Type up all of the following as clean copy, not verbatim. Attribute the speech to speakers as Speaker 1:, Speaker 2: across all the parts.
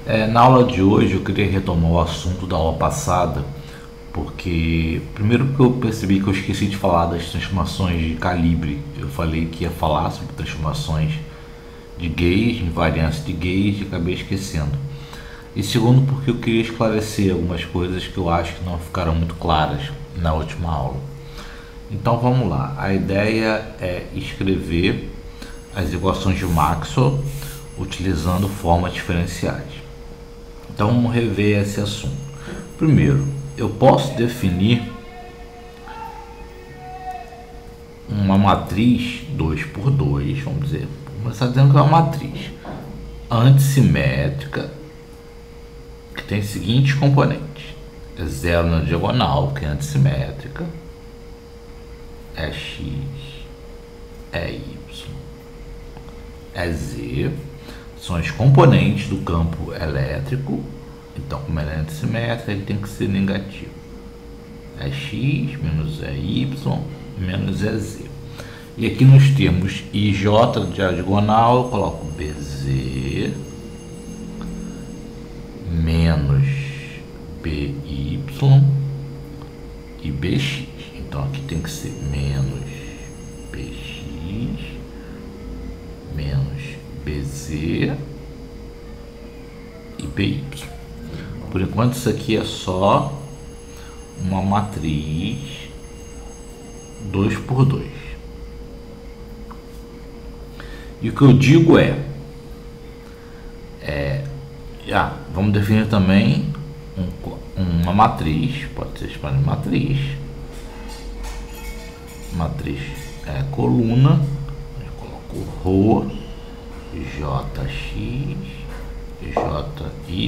Speaker 1: Na aula de hoje eu queria retomar o assunto da aula passada, porque primeiro que eu percebi que eu esqueci de falar das transformações de calibre. Eu falei que ia falar sobre transformações de gauge, invariância de gauge, e acabei esquecendo. E segundo, porque eu queria esclarecer algumas coisas que eu acho que não ficaram muito claras na última aula. Então vamos lá, a ideia é escrever as equações de Maxwell utilizando formas diferenciais. Então vamos rever esse assunto. Primeiro, eu posso definir uma matriz 2 por 2, vamos dizer, começar dizendo que é uma matriz antissimétrica que tem os seguintes componentes: é 0 na diagonal, que é antissimétrica, é x, é y, é z, são os componentes do campo elétrico. Então, como ele é antissimétrico, ele tem que ser negativo. É x menos é y menos é z. E aqui nos termos ij de diagonal, eu coloco bz menos by e bx. Então aqui tem que ser menos bx menos bz e by. Por enquanto isso aqui é só uma matriz 2 por 2. E o que eu digo vamos definir também uma matriz, pode ser chamada de matriz é coluna, eu coloco ρ, jx, jy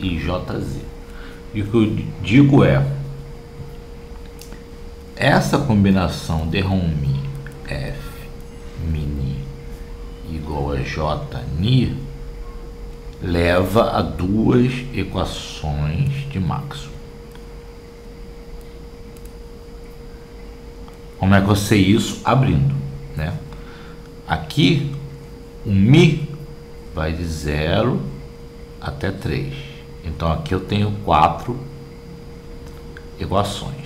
Speaker 1: e jz. E o que eu digo essa combinação de ρ-μ f mini igual a j-ni leva a duas equações de Maxwell. Como é que eu sei isso? Abrindo, né? Aqui o μ vai de 0 até 3. Então aqui eu tenho 4 equações.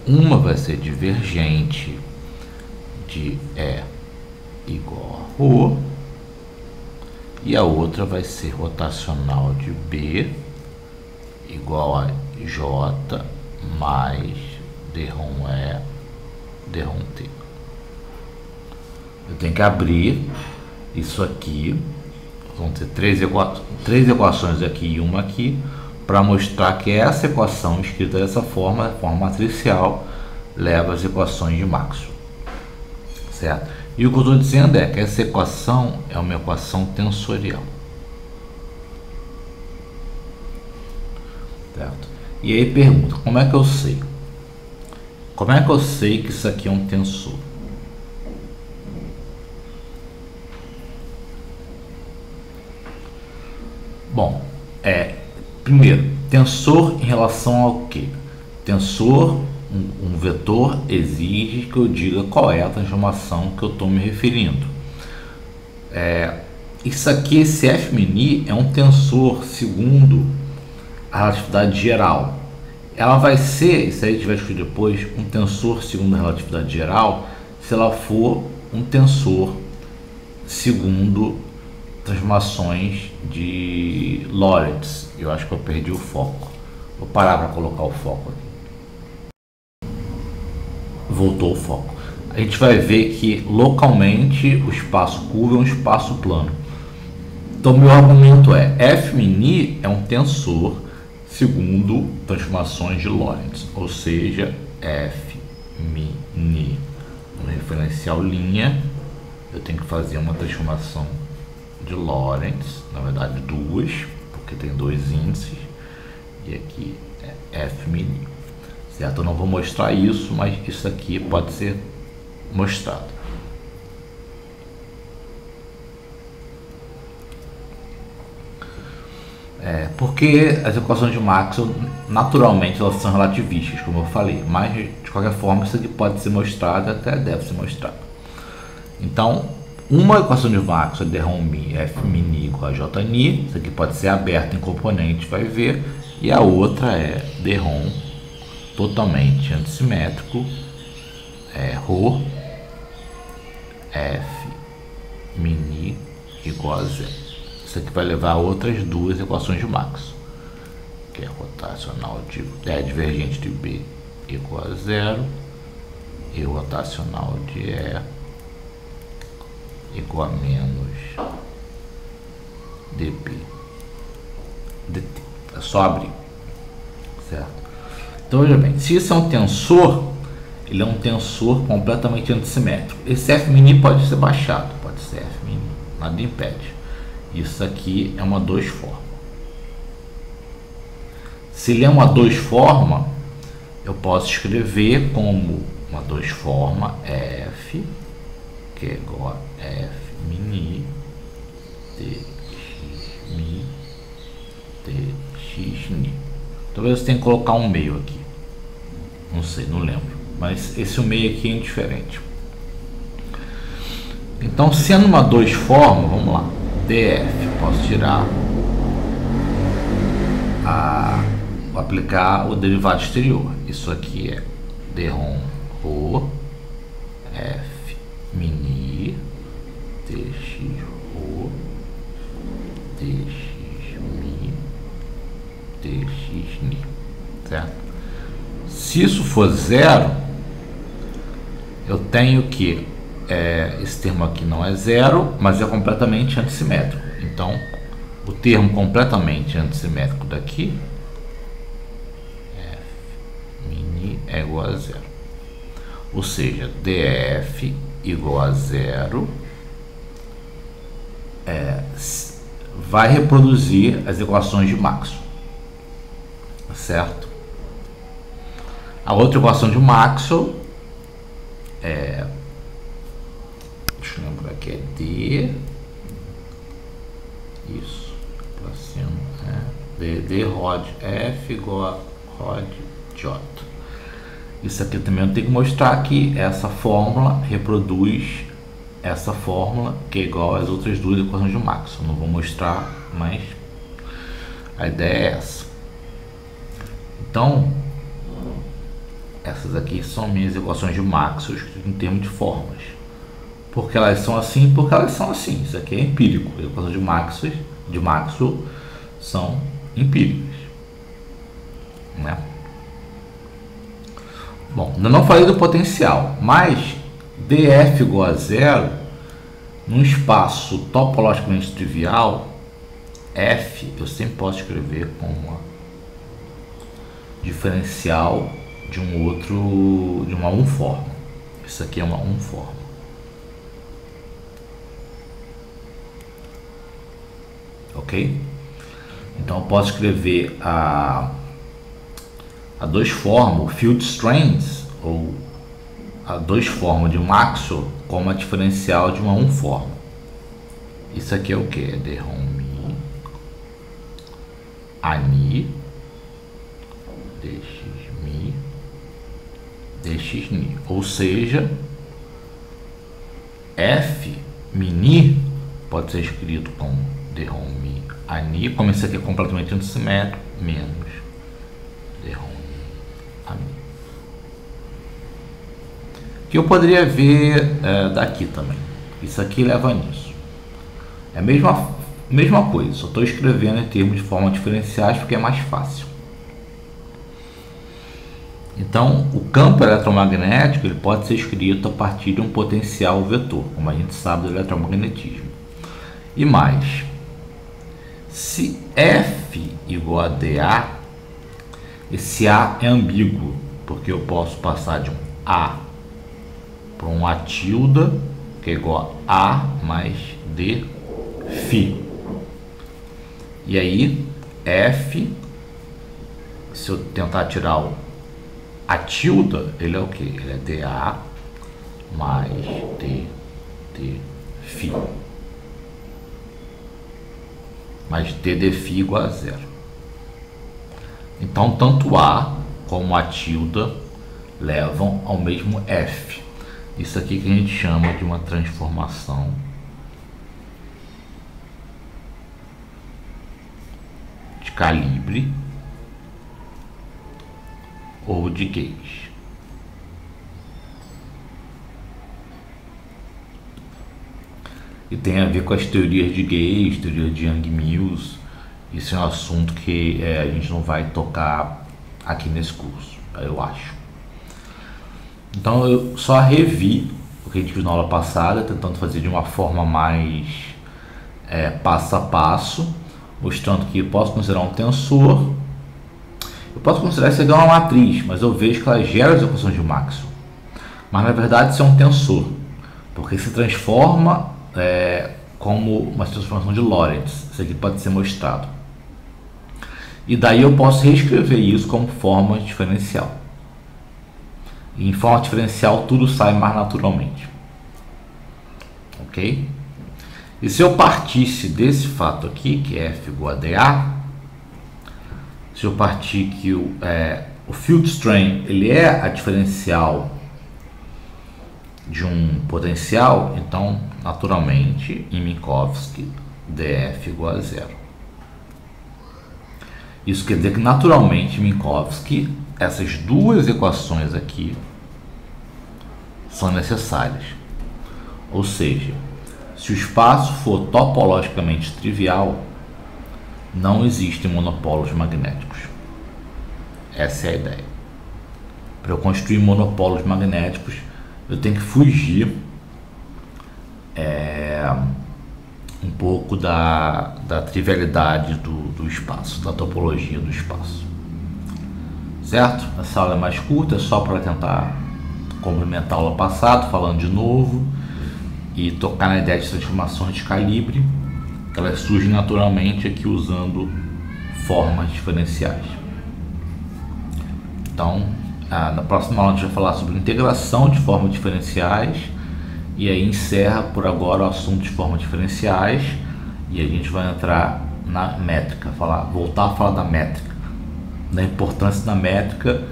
Speaker 1: Uma vai ser divergente de E igual a ρ, e a outra vai ser rotacional de B igual a J mais dρe dρt. Eu tenho que abrir isso aqui, vão ter três equações aqui e uma aqui, para mostrar que essa equação escrita dessa forma, forma matricial, leva às equações de Maxwell, certo? E o que eu estou dizendo é que essa equação é uma equação tensorial, certo? E aí pergunta, como é que eu sei? Como é que eu sei que isso aqui é um tensor? Bom, primeiro, tensor em relação ao quê? Tensor, um vetor exige que eu diga qual é a transformação que eu estou me referindo. Isso aqui, esse f-mini é um tensor segundo a relatividade geral. Ela vai ser, isso aí a gente vai discutir depois, um tensor segundo a relatividade geral se ela for um tensor segundo transformações de Lorentz. Eu acho que eu perdi o foco. Vou parar para colocar o foco aqui. Voltou o foco. A gente vai ver que localmente o espaço curvo é um espaço plano. Então meu argumento f-mini é um tensor segundo transformações de Lorentz, ou seja, f-mini no referencial linha, eu tenho que fazer uma transformação de Lorentz, na verdade duas, porque tem dois índices, e aqui é f-mini, certo? Eu não vou mostrar isso, mas isso aqui pode ser mostrado. Porque as equações de Maxwell, naturalmente, elas são relativistas, como eu falei, mas de qualquer forma isso aqui pode ser mostrado, até deve ser mostrado. Então, uma equação de Maxwell é DROM-MI F mini igual a JNI, isso aqui pode ser aberto em componente, vai ver, e a outra é DROM totalmente antissimétrico, ρ F mini igual a zero. Isso aqui vai levar a outras duas equações de Maxwell, que é rotacional divergente de B igual a zero e rotacional de E igual a menos dp dt. É só abrir, certo? Então veja bem, se isso é um tensor, ele é um tensor completamente antissimétrico. Esse F mini pode ser baixado, pode ser F mini, nada impede. Isso aqui é uma 2 forma. Se ele é uma 2 forma, eu posso escrever como uma 2 forma F, que é igual a F mini dx mi dx ni. Talvez você tenha que colocar um meio aqui, não sei, não lembro, mas esse meio aqui é indiferente. Então, sendo uma 2 forma, vamos lá, df, posso tirar vou aplicar o derivado exterior. Isso aqui é DROM ρ F mini dx ρ dx mi dx ni, certo? Se isso for zero, eu tenho que esse termo aqui não é zero, mas é completamente antissimétrico. Então, o termo completamente antissimétrico daqui, F mini é igual a zero. Ou seja, df igual a zero vai reproduzir as equações de Maxwell, certo? A outra equação de Maxwell deixa eu lembrar que é D, isso, para cima, D rod F igual a rod J. Isso aqui também eu tenho que mostrar que essa fórmula reproduz essa fórmula, que é igual às outras duas equações de Maxwell. Não vou mostrar, mas a ideia é essa. Então, essas aqui são minhas equações de Maxwell em termos de formas. Porque elas são assim, porque elas são assim. Isso aqui é empírico. As equações de Maxwell são empíricas, né? Bom, eu não falei do potencial, mas df igual a zero, num espaço topologicamente trivial, f eu sempre posso escrever como uma diferencial de uma unforma. Isso aqui é uma unforma. Ok? Então eu posso escrever a 2 forma, o field strength, ou a 2 forma de Maxwell como a diferencial de uma unforma. Isso aqui é o que? É DROM-MI ani dx-mi dx-ni. Ou seja, F mini pode ser escrito como DROM-MI ani, como isso aqui é completamente antissimétrico, menos DROM-MI ani. Que eu poderia ver daqui também. Isso aqui leva nisso. É a mesma coisa, só estou escrevendo em termos de forma diferenciais porque é mais fácil. Então, o campo eletromagnético ele pode ser escrito a partir de um potencial vetor, como a gente sabe do eletromagnetismo. E mais, se F igual a dA, esse A é ambíguo, porque eu posso passar de um A para um A tilde, que é igual a A mais D φ. E aí, F, se eu tentar tirar o A tilde, ele é o que? Ele é dA mais D φ. Mas D φ igual a zero. Então, tanto A como A tilde levam ao mesmo F. Isso aqui que a gente chama de uma transformação calibre ou de gauge. E tem a ver com as teorias de gauge, teoria de Young-Mills. Isso é um assunto que a gente não vai tocar aqui nesse curso, eu acho. Então eu só revi o que a gente viu na aula passada, tentando fazer de uma forma mais passo a passo, mostrando que eu posso considerar um tensor, eu posso considerar isso aqui uma matriz, mas eu vejo que ela gera as equações de Maxwell. Mas na verdade isso é um tensor, porque se transforma como uma transformação de Lorentz. Isso aqui pode ser mostrado. E daí eu posso reescrever isso como forma diferencial. E em forma diferencial tudo sai mais naturalmente. Ok? E se eu partisse desse fato aqui, que é F igual a dA, se eu partir que o field strain ele é a diferencial de um potencial, então naturalmente em Minkowski dF igual a zero. Isso quer dizer que naturalmente Minkowski, essas duas equações aqui são necessárias. Ou seja, se o espaço for topologicamente trivial, não existem monopolos magnéticos. Essa é a ideia. Para eu construir monopolos magnéticos, eu tenho que fugir um pouco da trivialidade do espaço, da topologia do espaço. Certo? Essa aula é mais curta, é só para tentar complementar a aula passada, falando de novo, e tocar na ideia de transformações de calibre, que elas surgem naturalmente aqui usando formas diferenciais. Então, na próxima aula a gente vai falar sobre integração de formas diferenciais, e aí encerra por agora o assunto de formas diferenciais, e a gente vai entrar na métrica, voltar a falar da métrica, da importância da métrica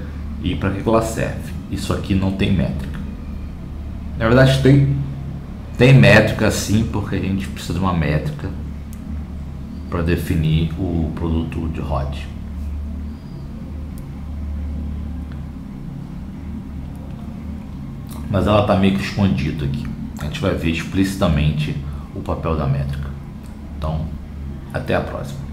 Speaker 1: e para que ela serve. Isso aqui não tem métrica. Na verdade tem métrica sim, porque a gente precisa de uma métrica para definir o produto de Rod. Mas ela está meio que escondida aqui. A gente vai ver explicitamente o papel da métrica. Então, até a próxima.